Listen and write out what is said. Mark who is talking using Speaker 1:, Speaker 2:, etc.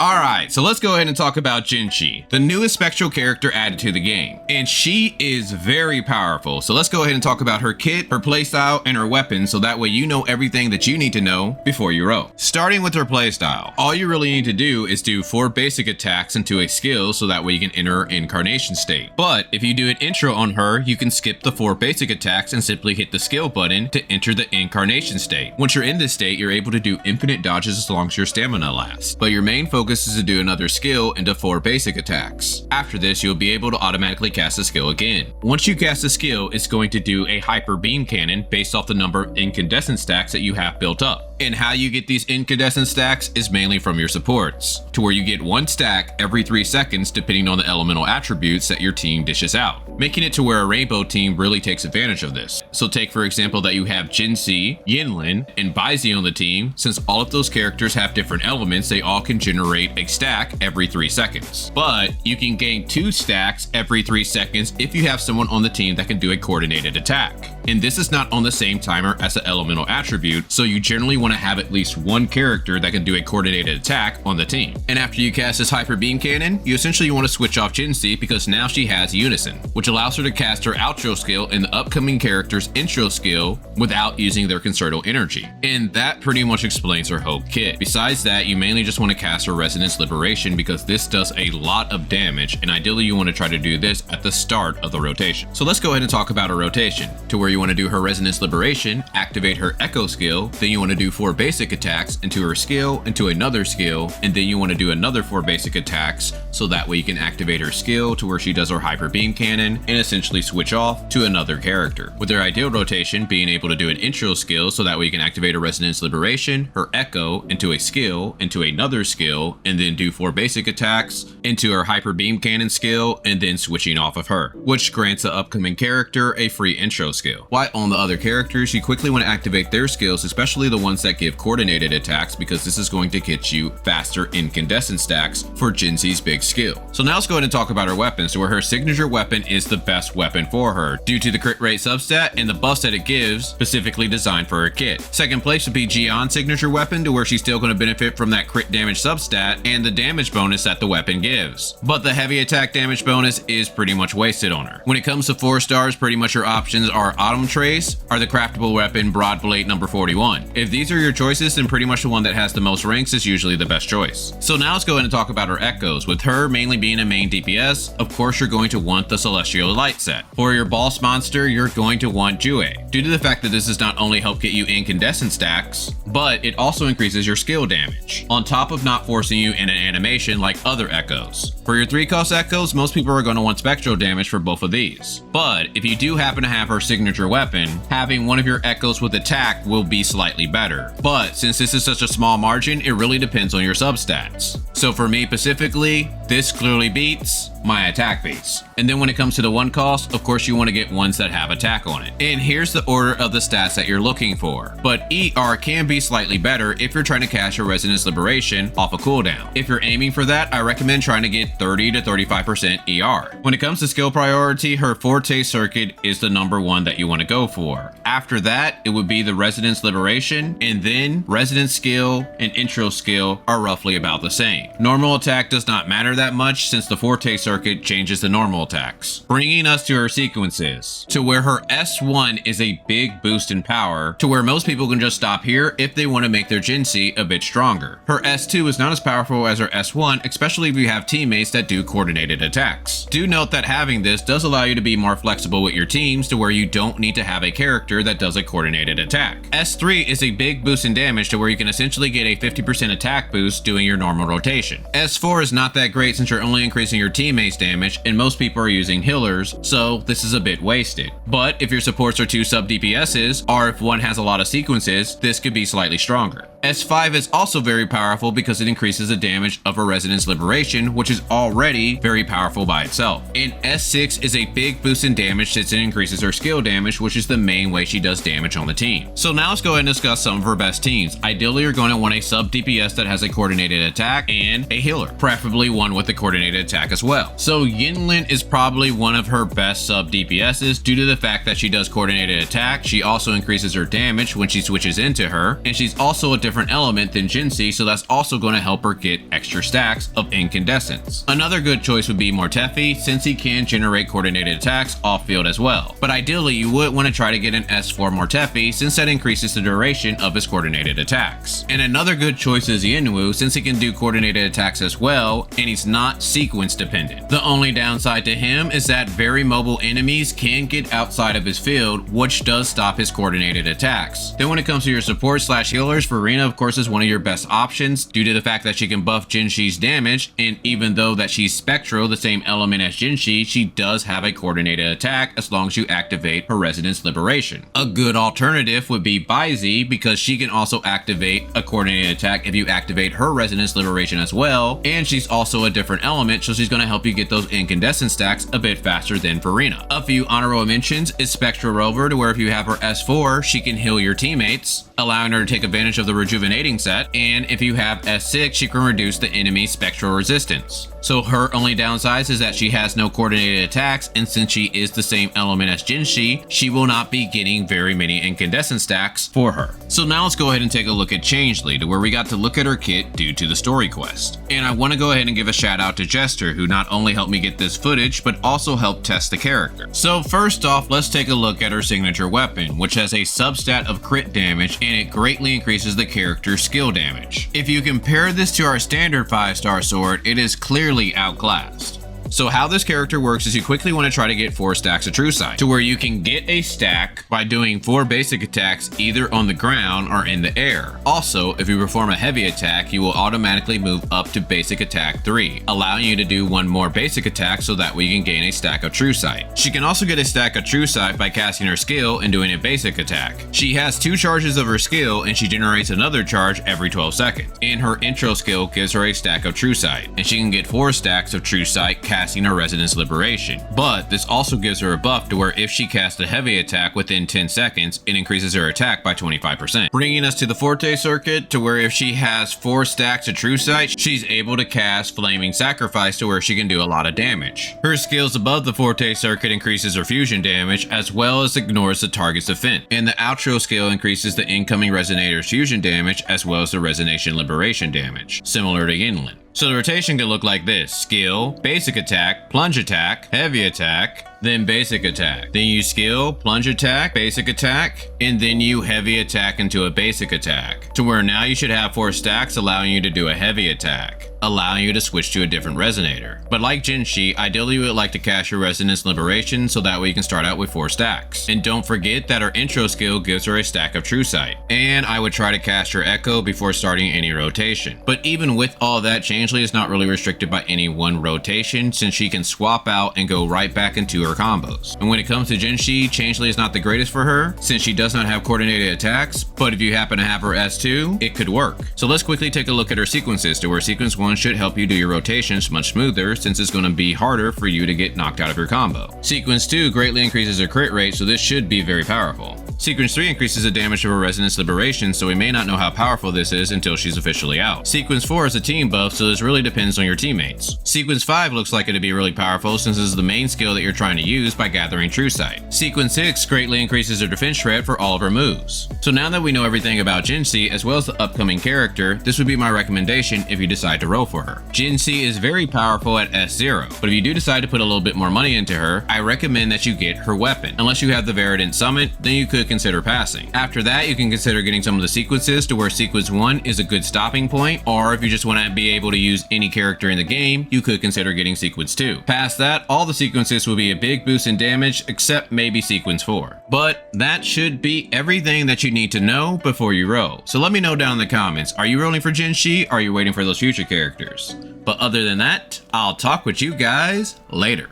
Speaker 1: Alright, so let's go ahead and talk about Jinshi, the newest Spectro character added to the game. And she is very powerful, so let's go ahead and talk about her kit, her playstyle, and her weapons so that way you know everything that you need to know before you roll. Starting with her playstyle, all you really need to do is do 4 basic attacks into a skill so that way you can enter her incarnation state. But if you do an intro on her, you can skip the 4 basic attacks and simply hit the skill button to enter the incarnation state. Once you're in this state, you're able to do infinite dodges as long as your stamina lasts. But your main focus is to do another skill into 4 basic attacks. After this, you'll be able to automatically cast a skill again. Once you cast a skill, it's going to do a hyper beam cannon based off the number of incandescent stacks that you have built up. And how you get these incandescent stacks is mainly from your supports, to where you get 1 stack every 3 seconds depending on the elemental attributes that your team dishes out, making it to where a rainbow team really takes advantage of this. So take for example that you have Jinshi, Yinlin, and Bahzi on the team. Since all of those characters have different elements, they all can generate a stack every 3 seconds. But you can gain 2 stacks every 3 seconds if you have someone on the team that can do a coordinated attack. And this is not on the same timer as the elemental attribute, so you generally want to have at least 1 character that can do a coordinated attack on the team. And after you cast this hyper beam cannon, you essentially want to switch off Jinshi because now she has Unison, which allows her to cast her outro skill in the upcoming character's intro skill without using their concerto energy. And that pretty much explains her whole kit. Besides that, you mainly just want to cast her Resonance Liberation because this does a lot of damage, and ideally you want to try to do this at the start of the rotation. So let's go ahead and talk about her rotation, to where you want to do her Resonance Liberation, activate her Echo skill, then you want to do 4 basic attacks into her skill, into another skill, and then you want to do another 4 basic attacks so that way you can activate her skill to where she does her hyper beam cannon and essentially switch off to another character. With her ideal rotation being able to do an intro skill so that way you can activate her Resonance Liberation, her Echo, into a skill, into another skill, and then do 4 basic attacks into her hyper beam cannon skill and then switching off of her, which grants the upcoming character a free intro skill. While on the other characters, you quickly want to activate their skills, especially the ones that give coordinated attacks, because this is going to get you faster incandescent stacks for Jinshi's big skill. So now let's go ahead and talk about her weapons, where her signature weapon is the best weapon for her due to the crit rate substat and the buffs that it gives, specifically designed for her kit. Second place would be Jion's signature weapon, to where she's still going to benefit from that crit damage substat and the damage bonus that the weapon gives. But the heavy attack damage bonus is pretty much wasted on her. When it comes to 4 stars, pretty much her options are Autumn Trace or the craftable weapon Broad Blade number 41. If these are your choices, then pretty much the one that has the most ranks is usually the best choice. So now let's go ahead and talk about her Echoes. With her mainly being a main DPS, of course you're going to want the Celestial Light set. For your boss monster, you're going to want Jue, due to the fact that this does not only help get you incandescent stacks, but it also increases your skill damage, on top of not forcing you in an animation like other Echoes. For your 3-cost Echoes, most people are going to want Spectro damage for both of these. But if you do happen to have her signature weapon, having one of your Echoes with attack will be slightly better. But since this is such a small margin, it really depends on your substats. So for me specifically, this clearly beats my attack base. And then when it comes to the 1 cost, of course you want to get ones that have attack on it. And here's the order of the stats that you're looking for. But ER can be slightly better if you're trying to cast your Resonance Liberation off a cooldown. If you're aiming for that, I recommend trying to get 30 to 35% ER. When it comes to skill priority, her Forte Circuit is the number 1 that you want to go for. After that, it would be the Resonance Liberation, and then Resonance skill and intro skill are roughly about the same. Normal attack does not matter that much since the Forte Circuit changes the normal attacks. Bringing us to her sequences, to where her S1 is a big boost in power, to where most people can just stop here if they want to make their Jinshi a bit stronger. Her S2 is not as powerful as her S1, especially if you have teammates that do coordinated attacks. Do note that having this does allow you to be more flexible with your teams, to where you don't need to have a character that does a coordinated attack. S3 is a big boost in damage, to where you can essentially get a 50% attack boost doing your normal rotation. S4 is not that great since you're only increasing your teammates damage, and most people are using healers, so this is a bit wasted. But if your supports are 2 sub DPSs, or if one has a lot of sequences, this could be slightly stronger. S5 is also very powerful because it increases the damage of her Resonance Liberation, which is already very powerful by itself. And S6 is a big boost in damage since it increases her skill damage, which is the main way she does damage on the team. So now let's go ahead and discuss some of her best teams. Ideally, you're going to want a sub DPS that has a coordinated attack, and a healer, preferably one with a coordinated attack as well. So Yinlin is probably one of her best sub DPSs due to the fact that she does coordinated attack. She also increases her damage when she switches into her, and she's also a different element than Jinshi, so that's also going to help her get extra stacks of incandescence. Another good choice would be Mortefi, since he can generate coordinated attacks off field as well. But ideally you would want to try to get an S4 Mortefi, since that increases the duration of his coordinated attacks. And another good choice is Yinwu, since he can do coordinated attacks as well, and he's not sequence dependent. The only downside to him is that very mobile enemies can get outside of his field, which does stop his coordinated attacks. Then when it comes to your support slash healers, Furina of course is one of your best options due to the fact that she can buff Jinshi's damage, and even though that she's Spectro, the same element as Jinshi, she does have a coordinated attack as long as you activate her Resonance Liberation. A good alternative would be Bahzi, because she can also activate a coordinated attack if you activate her Resonance Liberation as well, and she's also a different element, so she's going to help you get those incandescent stacks a bit faster than Furina. A few honorable mentions is Spectro Rover, to where if you have her S4, she can heal your teammates, allowing her to take advantage of the rejuvenating set, and if you have S6, she can reduce the enemy's spectral resistance. So her only downside is that she has no coordinated attacks, and since she is the same element as Jinshi, she will not be getting very many incandescent stacks for her. So now let's go ahead and take a look at Changli, to where we got to look at her kit due to the story quest. And I want to go ahead and give a shout out to Jester, who not only helped me get this footage, but also helped test the character. So first off, let's take a look at her signature weapon, which has a substat of crit damage, and it greatly increases the character's skill damage. If you compare this to our standard 5-star sword, it is clearly outclassed. So how this character works is you quickly want to try to get 4 stacks of True Sight, to where you can get a stack by doing 4 basic attacks either on the ground or in the air. Also, if you perform a heavy attack, you will automatically move up to basic attack 3, allowing you to do 1 more basic attack, so that way you can gain a stack of True Sight. She can also get a stack of True Sight by casting her skill and doing a basic attack. She has 2 charges of her skill, and she generates another charge every 12 seconds. And her intro skill gives her a stack of True Sight, and she can get 4 stacks of True Sight casting her Resonance Liberation. But this also gives her a buff to where if she casts a heavy attack within 10 seconds, it increases her attack by 25%. Bringing us to the Forte circuit, to where if she has 4 stacks of True Sight, she's able to cast Flaming Sacrifice, to where she can do a lot of damage. Her skills above the Forte circuit increases her fusion damage, as well as ignores the target's defense. And the outro skill increases the incoming resonator's fusion damage, as well as the resonation liberation damage, similar to Yinlin. So the rotation could look like this: skill, basic attack, plunge attack, heavy attack, then basic attack. Then you skill, plunge attack, basic attack, and then you heavy attack into a basic attack. To where now you should have 4 stacks allowing you to do a heavy attack, allowing you to switch to a different resonator. But like Jinshi, ideally you would like to cast your Resonance Liberation, so that way you can start out with 4 stacks. And don't forget that her intro skill gives her a stack of True Sight. And I would try to cast her Echo before starting any rotation. But even with all that, Changli is not really restricted by any one rotation, since she can swap out and go right back into her combos. And when it comes to Jinshi, Changli is not the greatest for her, since she does not have coordinated attacks, but if you happen to have her S2, it could work. So let's quickly take a look at her sequences, to where sequence 1 should help you do your rotations much smoother, since it's going to be harder for you to get knocked out of your combo. Sequence 2 greatly increases her crit rate, so this should be very powerful. Sequence 3 increases the damage of her Resonance Liberation, so we may not know how powerful this is until she's officially out. Sequence 4 is a team buff, so this really depends on your teammates. Sequence 5 looks like it to be really powerful, since this is the main skill that you're trying to use by gathering True Sight. Sequence 6 greatly increases her defense shred for all of her moves. So now that we know everything about Jinshi, as well as the upcoming character, this would be my recommendation if you decide to roll for her. Jinshi is very powerful at S0, but if you do decide to put a little bit more money into her, I recommend that you get her weapon. Unless you have the Verident Summit, then you could consider passing. After that, you can consider getting some of the sequences, to where sequence 1 is a good stopping point, or if you just want to be able to use any character in the game, you could consider getting sequence 2. Past that, all the sequences will be a big boost in damage, except maybe sequence 4. But that should be everything that you need to know before you roll. So let me know down in the comments, are you rolling for Jinshi, or are you waiting for those future characters? But other than that, I'll talk with you guys later.